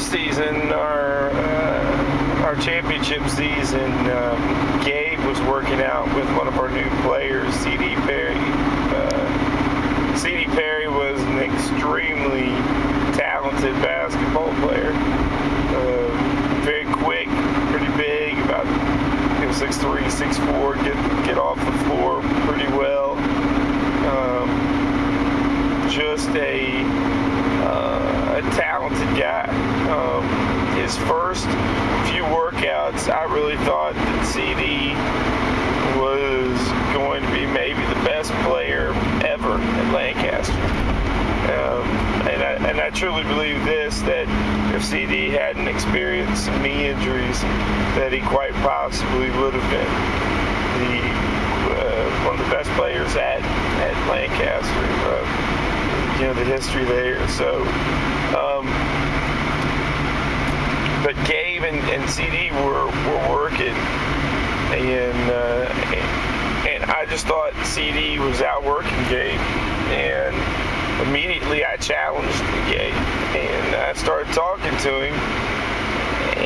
first season, our championship season, Gabe was working out with one of our new players, C.D. Perry. C.D. Perry was an extremely talented basketball player. Very quick, pretty big, about 6'3", 6'4", get off the floor pretty well. Just a talented guy. His first few workouts, I really thought that CD was going to be maybe the best player ever at Lancaster. And I truly believe this, that if CD hadn't experienced some knee injuries, that he quite possibly would have been one of the best players at Lancaster. The history there. So, but Gabe and CD were working, and I just thought CD was outworking Gabe, and immediately I challenged Gabe, and I started talking to him,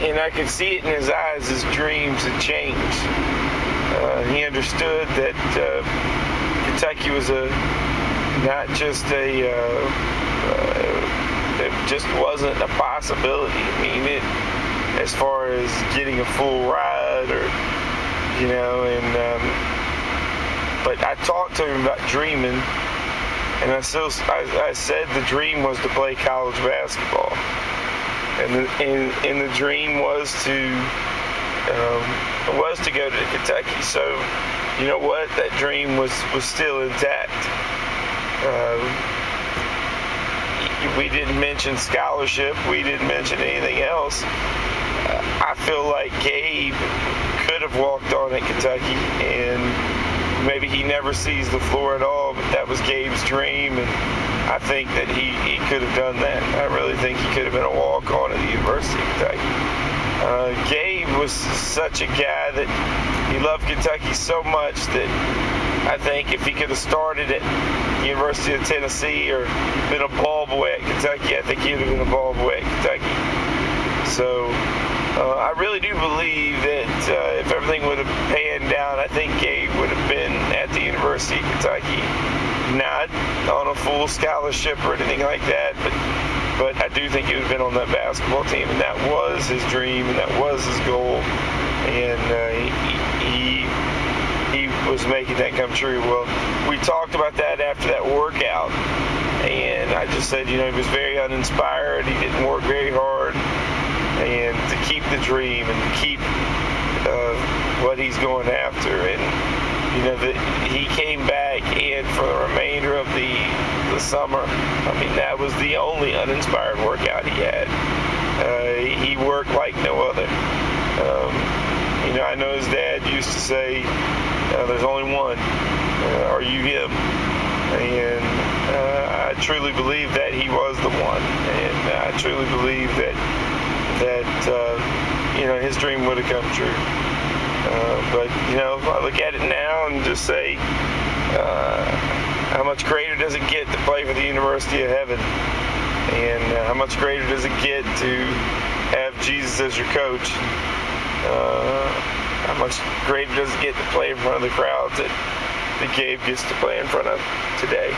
and I could see it in his eyes. His dreams had changed. He understood that Kentucky was not just it just wasn't a possibility. I mean, as far as getting a full ride, or but I talked to him about dreaming, and I said the dream was to play college basketball, and the dream was to go to Kentucky. So, you know what? That dream was still intact. We didn't mention scholarship. We didn't mention anything else. I feel like Gabe could have walked on at Kentucky, and maybe he never sees the floor at all, but that was Gabe's dream, and I think that he could have done that. I really think he could have been a walk-on at the University of Kentucky. Gabe was such a guy that he loved Kentucky so much that I think if he could have started at the University of Tennessee or been a ball boy at Kentucky, I think he would have been a ball boy at Kentucky. So I really do believe that if everything would have panned out, I think Gabe would have been at the University of Kentucky. Not on a full scholarship or anything like that, but I do think he would have been on that basketball team, and that was his dream, and that was his goal, and he was making that come true. Well, we talked about that after that workout, and I just said, he was very uninspired. He didn't work very hard, and to keep the dream and to keep what he's going after, and he came back, and for the remainder of the summer, I mean, that was the only uninspired workout he had. He worked like no other. I know his dad used to say, there's only one. Are you him? And I truly believe that he was the one, and I truly believe that his dream would have come true. But I look at it now and just say, how much greater does it get to play for the University of Heaven? And how much greater does it get to have Jesus as your coach? How much greater does it get to play in front of the crowds that Gabe gets to play in front of today?